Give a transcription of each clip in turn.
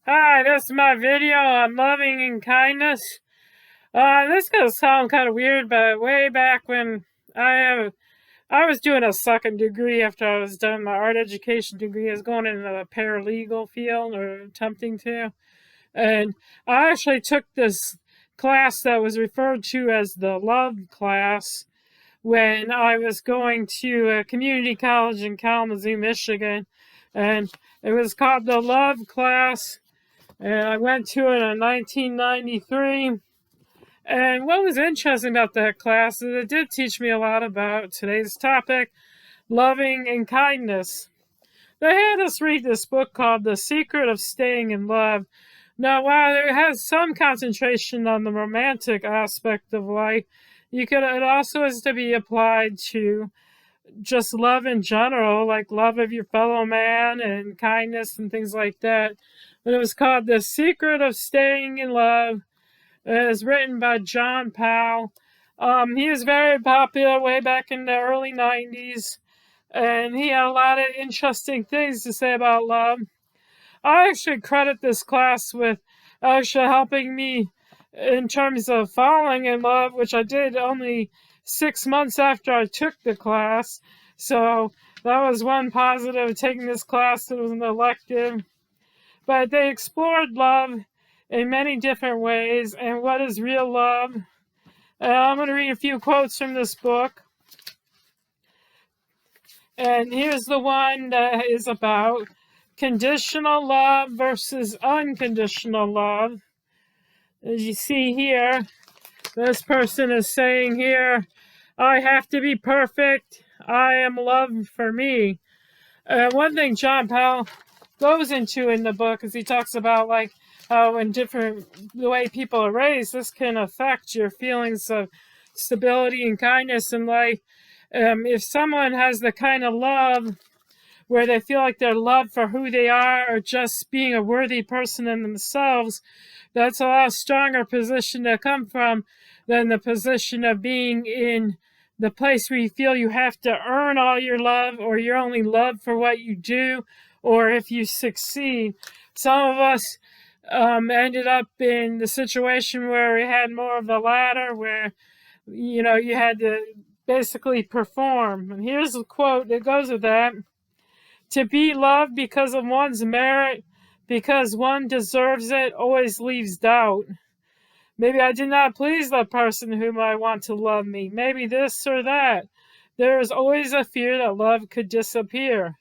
Hi, this is my video on loving and kindness. This is gonna sound kind of weird, but way back when I was doing a second degree after I was done my art education degree, I was going into the paralegal field or attempting to, and I actually took this class that was referred to as the love class when I was going to a community college in Kalamazoo, Michigan, and it was called the love class, and I went to it in 1993. And what was interesting about that class is it did teach me a lot about today's topic, loving and kindness. They had us read this book called The Secret of Staying in Love. Now, while it has some concentration on the romantic aspect of life, it also is to be applied to just love in general, like love of your fellow man and kindness and things like that. But it was called The Secret of Staying in Love. It was written by John Powell. He was very popular way back in the early 90s, and he had a lot of interesting things to say about love. I actually credit this class with actually helping me in terms of falling in love, which I did only 6 months after I took the class. So that was one positive of taking this class. It was an elective. But they explored love in many different ways and what is real love. I'm going to read a few quotes from this book. And here's the one that is about conditional love versus unconditional love. As you see here, this person is saying here, I have to be perfect. I am love for me. One thing John Powell goes into in the book is he talks about like how in the way people are raised, this can affect your feelings of stability and kindness in life. If someone has the kind of love where they feel like they're loved for who they are or just being a worthy person in themselves, that's a lot stronger position to come from than the position of being in the place where you feel you have to earn all your love or you're only loved for what you do or if you succeed. Some of us ended up in the situation where we had more of the latter, where you had to basically perform. And here's a quote that goes with that: to be loved because of one's merit, because one deserves it, always leaves doubt. Maybe I did not please the person whom I want to love me. Maybe this or that. There is always a fear that love could disappear.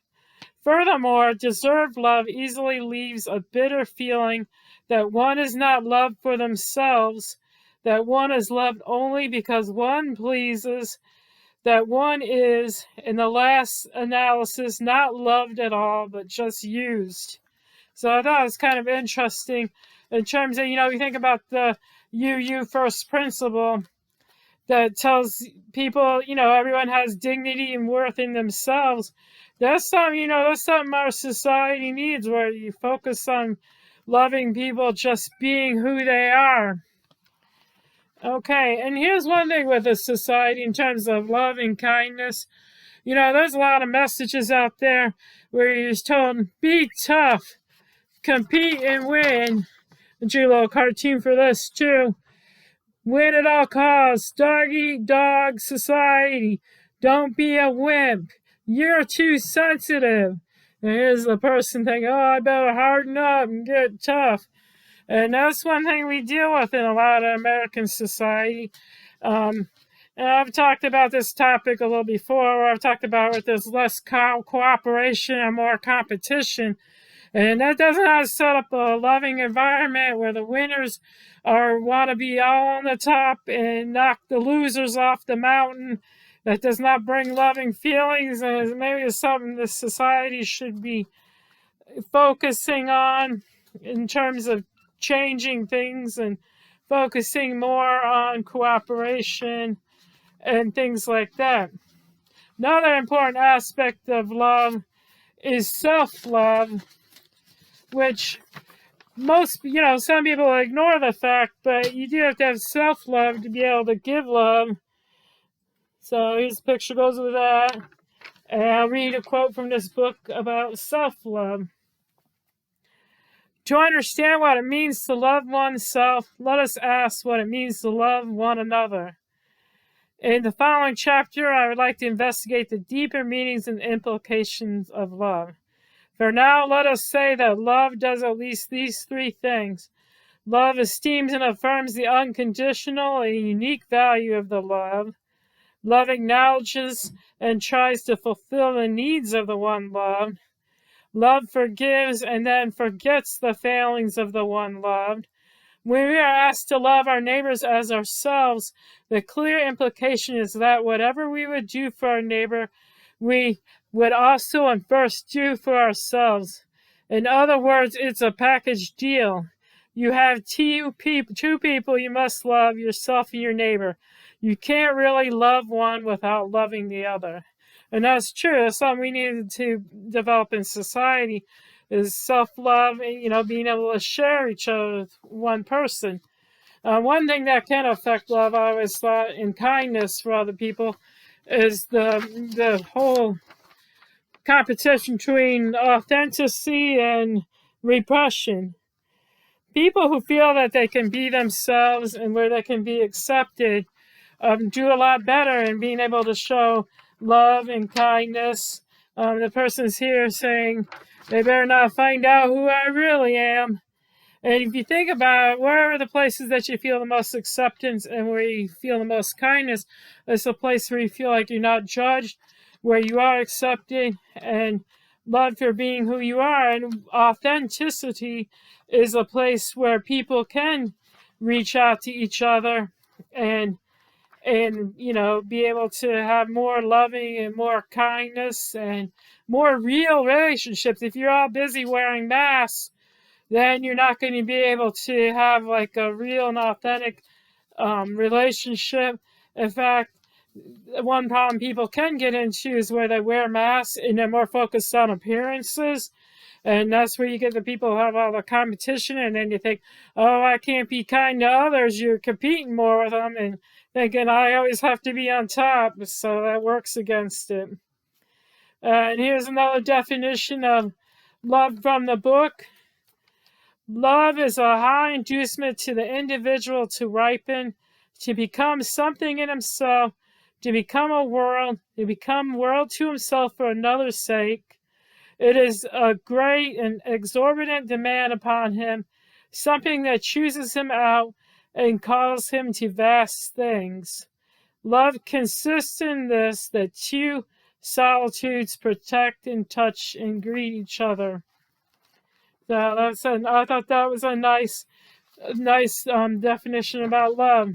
Furthermore, deserved love easily leaves a bitter feeling that one is not loved for themselves, that one is loved only because one pleases, that one is, in the last analysis, not loved at all, but just used. So I thought it was kind of interesting in terms of, you think about the you first principle that tells people, everyone has dignity and worth in themselves. That's something our society needs, where you focus on loving people just being who they are. Okay, and here's one thing with a society in terms of love and kindness. There's a lot of messages out there where you're told, be tough, compete and win. I drew a little cartoon for this too. Win at all costs, dog eat dog society. Don't be a wimp. You're too sensitive. And here's the person thinking, oh, I better harden up and get tough. And that's one thing we deal with in a lot of American society. And I've talked about this topic a little before, where I've talked about where there's less cooperation and more competition. And that doesn't have to set up a loving environment where the winners want to be all on the top and knock the losers off the mountain. That does not bring loving feelings, and maybe it's something the society should be focusing on in terms of changing things and focusing more on cooperation and things like that. Another important aspect of love is self-love, which some people ignore the fact, but you do have to have self-love to be able to give love. So here's a picture goes with that. And I'll read a quote from this book about self-love. To understand what it means to love oneself, let us ask what it means to love one another. In the following chapter, I would like to investigate the deeper meanings and implications of love. For now, let us say that love does at least these three things. Love esteems and affirms the unconditional and unique value of the love. Love acknowledges and tries to fulfill the needs of the one loved. Love forgives and then forgets the failings of the one loved. When we are asked to love our neighbors as ourselves, the clear implication is that whatever we would do for our neighbor, we would also and first do for ourselves. In other words, it's a package deal. You have two people you must love, yourself and your neighbor. You can't really love one without loving the other. And that's true. That's something we need to develop in society, is self-love, being able to share each other with one person. One thing that can affect love, I always thought, in kindness for other people, is the whole competition between authenticity and repression. People who feel that they can be themselves and where they can be accepted do a lot better in being able to show love and kindness. The person's here saying they better not find out who I really am. And if you think about it, where are the places that you feel the most acceptance and where you feel the most kindness, it's a place where you feel like you're not judged, where you are accepted and loved for being who you are. And authenticity is a place where people can reach out to each other and be able to have more loving and more kindness and more real relationships. If you're all busy wearing masks, then you're not going to be able to have like a real and authentic relationship. In fact, one problem people can get into is where they wear masks and they're more focused on appearances. And that's where you get the people who have all the competition, and then you think, oh, I can't be kind to others. You're competing more with them and thinking, I always have to be on top. So that works against it. And here's another definition of love from the book. Love is a high inducement to the individual to ripen, to become something in himself, to become a world to himself for another's sake. It is a great and exorbitant demand upon him, something that chooses him out and calls him to vast things. Love consists in this, that two solitudes protect and touch and greet each other. So I thought that was a nice definition about love.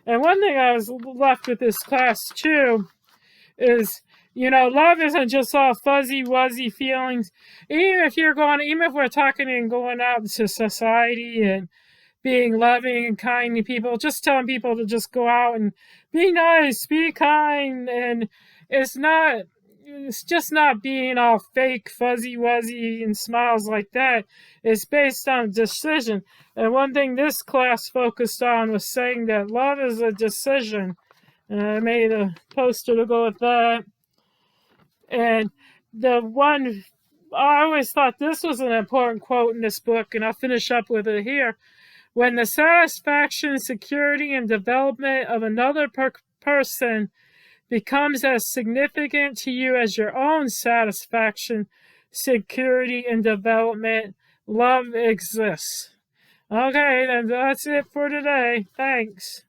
And one thing I was left with this class too is, love isn't just all fuzzy wuzzy feelings. Even if we're talking and going out into society and being loving and kind to people, just telling people to just go out and be nice, be kind, and it's just not being all fake fuzzy wuzzy and smiles like that. It's based on decision. And one thing this class focused on was saying that love is a decision. And I made a poster to go with that. And I always thought this was an important quote in this book, and I'll finish up with it here. When the satisfaction, security, and development of another person becomes as significant to you as your own satisfaction, security, and development, love exists. Okay, then that's it for today. Thanks.